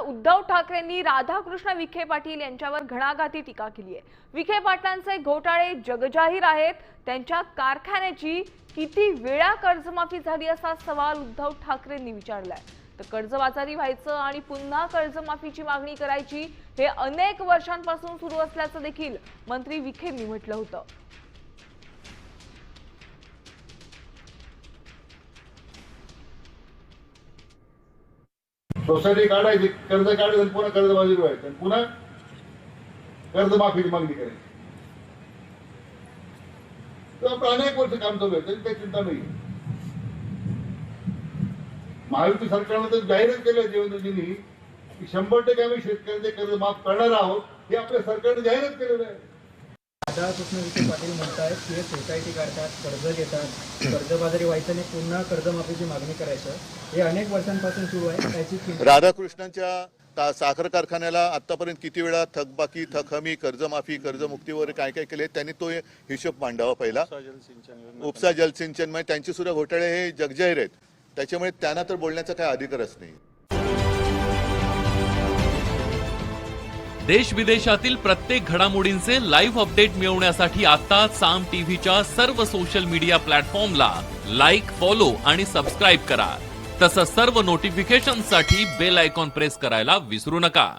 विरोधात उद्धव ठाकरेंनी राधाकृष्ण विखे पाटील यांच्यावर घणाघाती टीका केली आहे। विखे पाटलांचे घोटाळे जगजाहीर आहेत। त्यांच्या कारखान्याची किती वेळा कर्जमाफी झाली असा सवाल उद्धव ठाकरेंनी विचारलाय। तर कर्जबाजारी व्हायचं आणि पुन्हा कर्जमाफीची मागणी करायची हे अनेक वर्षांपासून सुरू असल्याचं देखील मंत्री विखेंनी म्हटलं होतं। सोसायटी काढायची, कर्ज काढायचं, पुन्हा कर्जबाजारी व्हायचं, पुन्हा कर्जमाफीची मागणी करायची। तर अनेक वर्ष काम चालू आहे, तरी काही चिंता नाही। महायुती सरकारनं तर जाहीरच केलं देवेंद्रजींनी की 100% आम्ही शेतकऱ्यांचे कर्ज माफ करणार आहोत, हे आपल्या सरकारने जाहीरच केलेलं आहे। राधाकृष्ण विखे पाटील म्हणतात की हे सोसायटी काढतात, कर्ज घेतात, कर्जबाजारी व्हायचं आणि पुन्हा कर्जमाफीची मागणी करायचं, हे अनेक वर्षांपासून सुरू आहे। त्याची राधाकृष्णांच्या साखर कारखान्याला आतापर्यंत किती वेळा थकबाकी, थकहमी, कर्जमाफी, कर्जमुक्ती वगैरे काय काय केले त्यांनी तो हिशोब मांडावा पहिला। उपसा जलसिंचन मध्ये त्यांचे सुद्धा घोटाळे हे जगजाहीर आहेत, त्याच्यामुळे त्यांना तर बोलण्याचा काही अधिकारच नाही। देश विदेशातील प्रत्येक घडामोडींचे लाईव्ह अपडेट मिळवण्यासाठी आता साम टीव्हीच्या सर्व सोशल मीडिया प्लॅटफॉर्मला लाईक, फॉलो आणि सबस्क्राईब करा। तसंच सर्व नोटिफिकेशनसाठी बेल आयकॉन प्रेस करायला विसरू नका।